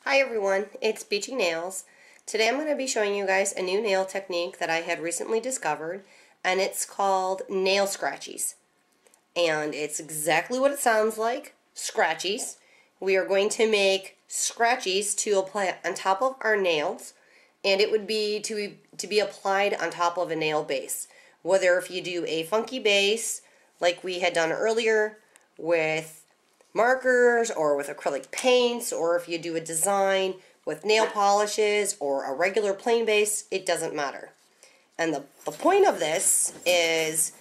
Hi everyone, it's Beachy Nails. Today I'm going to be showing you guys a new nail technique that I had recently discovered, and it's called nail scratchies. And it's exactly what it sounds like, scratchies. We are going to make scratchies to apply on top of our nails, and it would be to be applied on top of a nail base. Whether if you do a funky base like we had done earlier with markers or with acrylic paints, or if you do a design with nail polishes or a regular plain base, it doesn't matter. And the point of this is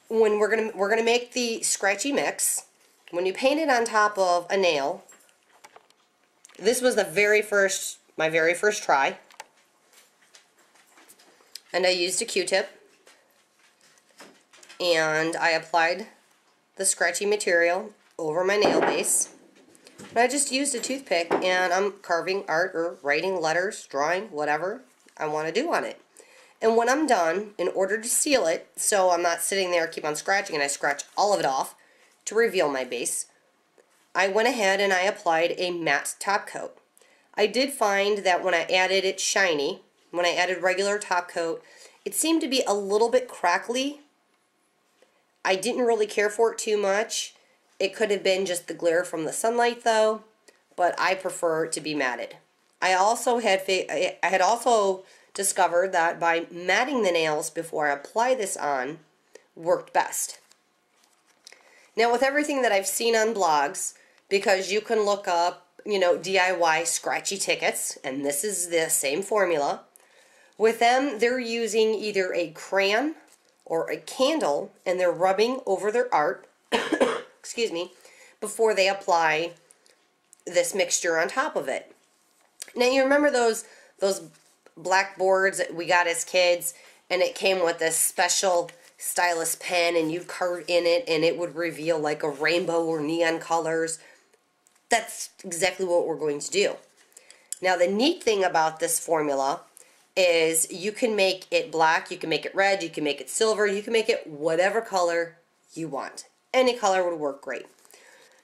when we're gonna make the scratchy mix. When you paint it on top of a nail, this was my very first try, and I used a Q-tip and I applied the scratchy material over my nail base. And I just used a toothpick and I'm carving art or writing letters, drawing, whatever I want to do on it. And when I'm done, in order to seal it, so I'm not sitting there keep on scratching and I scratch all of it off to reveal my base, I went ahead and I applied a matte top coat. I did find that when I added it shiny, when I added regular top coat, it seemed to be a little bit crackly. I didn't really care for it too much. It could have been just the glare from the sunlight though, but I prefer it to be matted. I had also discovered that by matting the nails before I apply this on worked best. Now with everything that I've seen on blogs, because you can look up, DIY scratchy tickets, and this is the same formula. With them, they're using either a crayon or a candle, and they're rubbing over their art excuse me, before they apply this mixture on top of it. Now you remember those blackboards that we got as kids, and it came with this special stylus pen, and you'd carve in it and it would reveal like a rainbow or neon colors. That's exactly what we're going to do. Now the neat thing about this formula is you can make it black, you can make it red, you can make it silver, you can make it whatever color you want. Any color would work great.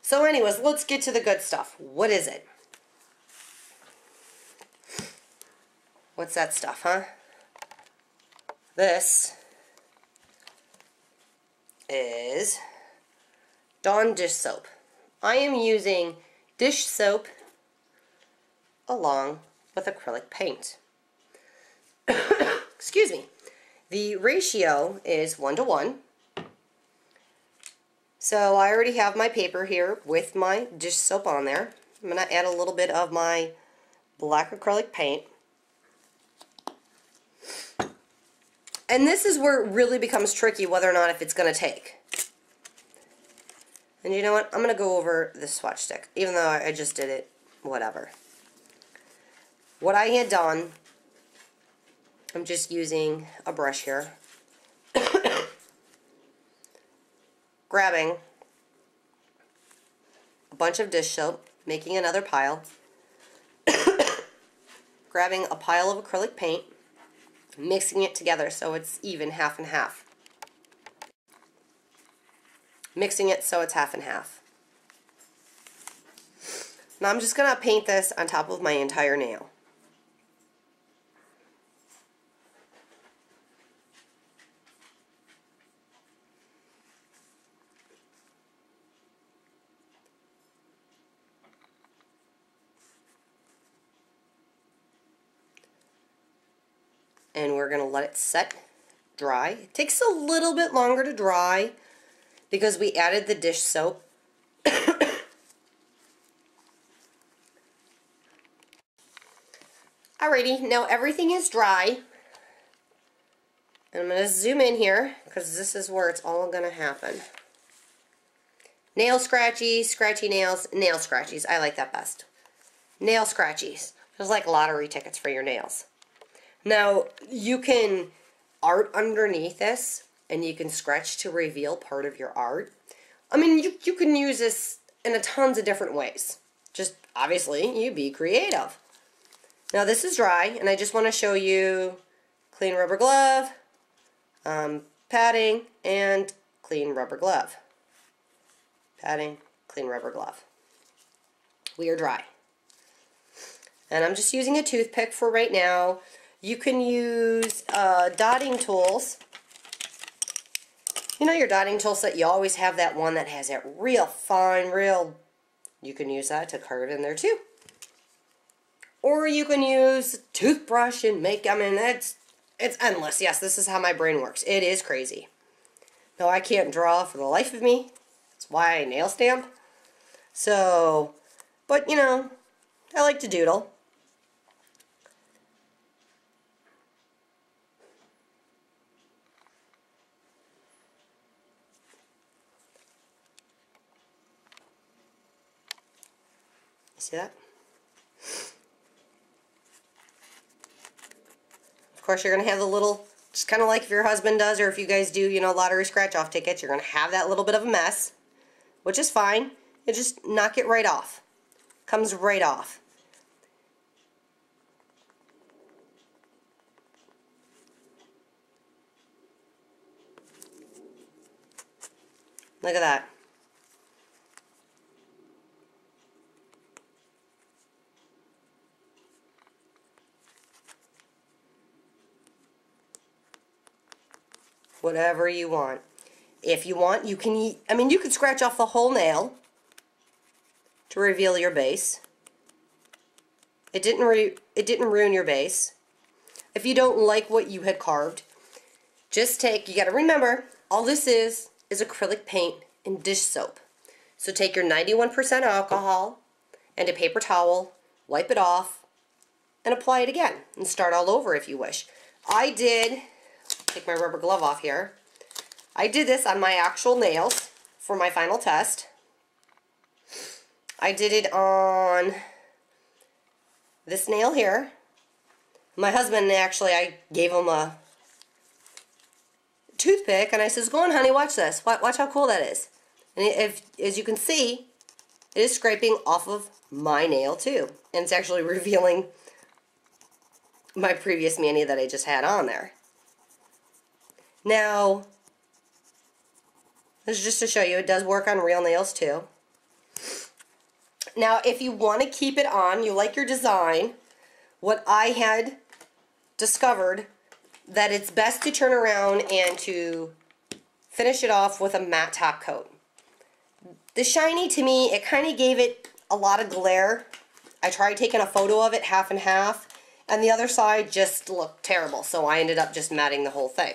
So anyways, let's get to the good stuff. What is it? What's that stuff, huh? This is Dawn dish soap. I am using dish soap along with acrylic paint. Excuse me. The ratio is 1:1. So I already have my paper here with my dish soap on there. I'm going to add a little bit of my black acrylic paint. And this is where it really becomes tricky whether or not if it's going to take. And you know what? I'm going to go over the swatch stick, even though I just did it, whatever. What I had done, I'm just using a brush here, grabbing a bunch of dish soap, making another pile, grabbing a pile of acrylic paint, mixing it together so it's even half and half. Mixing it so it's half and half. Now I'm just going to paint this on top of my entire nail. And we're going to let it set, dry. It takes a little bit longer to dry because we added the dish soap. Alrighty, now everything is dry. And I'm going to zoom in here because this is where it's all going to happen. Nail scratchies, scratchy nails, nail scratchies. I like that best. Nail scratchies. It's like lottery tickets for your nails. Now, you can art underneath this, and you can scratch to reveal part of your art. I mean, you can use this in a tons of different ways. Just, obviously, you be creative. Now, this is dry, and I just want to show you clean rubber glove, padding, and clean rubber glove. Padding, clean rubber glove. We are dry. And I'm just using a toothpick for right now. You can use dotting tools. You know your dotting tool set, you always have that one that has that real fine, you can use that to carve in there too. Or you can use a toothbrush and make, I mean, it's endless. Yes, this is how my brain works. It is crazy. No, I can't draw for the life of me. That's why I nail stamp. So, but you know, I like to doodle. See that? Of course, you're going to have the little, just kind of like if your husband does, or if you guys do, you know, lottery scratch-off tickets, you're going to have that little bit of a mess, which is fine. You just knock it right off. Comes right off. Look at that. Whatever you want. If you want, you can, I mean, you could scratch off the whole nail to reveal your base. It didn't ruin your base. If you don't like what you had carved, just take, you got to remember, all this is acrylic paint and dish soap. So take your 91% alcohol and a paper towel, wipe it off, and apply it again, and start all over if you wish. I did, take my rubber glove off here, I did this on my actual nails for my final test. I did it on this nail here. My husband, actually, I gave him a toothpick, and I says, go on, honey, watch this. Watch how cool that is. And if, as you can see, it is scraping off of my nail, too. And it's actually revealing my previous mani that I just had on there. Now, this is just to show you, it does work on real nails, too. Now, if you want to keep it on, you like your design, what I had discovered, that it's best to turn around and to finish it off with a matte top coat. The shiny, to me, it kind of gave it a lot of glare. I tried taking a photo of it half and half, and the other side just looked terrible, so I ended up just matting the whole thing.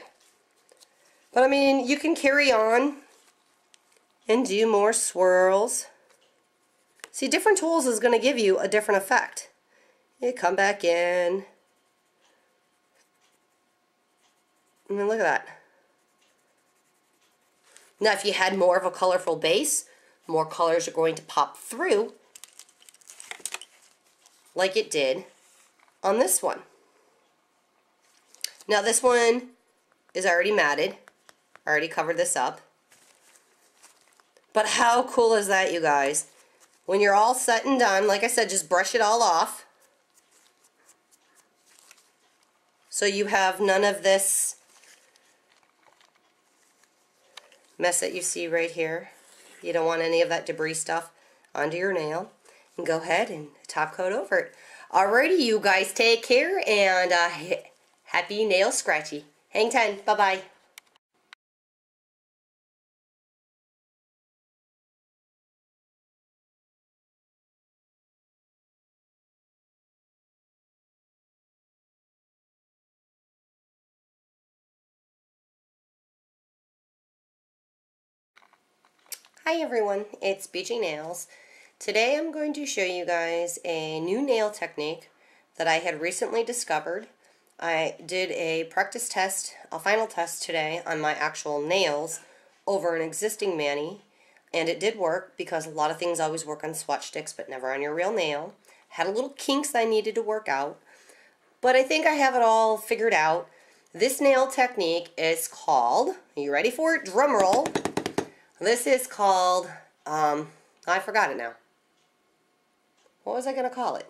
But I mean, you can carry on and do more swirls. See, different tools is going to give you a different effect. You come back in. I mean, look at that. Now, if you had more of a colorful base, more colors are going to pop through, like it did on this one. Now, this one is already matted. I already covered this up. But how cool is that, you guys? When you're all set and done, like I said, just brush it all off. So you have none of this mess that you see right here. You don't want any of that debris stuff onto your nail. And go ahead and top coat over it. Alrighty, you guys, take care, and happy nail scratchy. Hang tight. Bye-bye. Hi everyone, it's BG Nails. Today I'm going to show you guys a new nail technique that I had recently discovered. I did a practice test, a final test today on my actual nails over an existing mani, and it did work because a lot of things always work on swatch sticks but never on your real nail. Had a little kinks that I needed to work out, but I think I have it all figured out. This nail technique is called, are you ready for it? Drum roll. This is called, I forgot it now. What was I going to call it?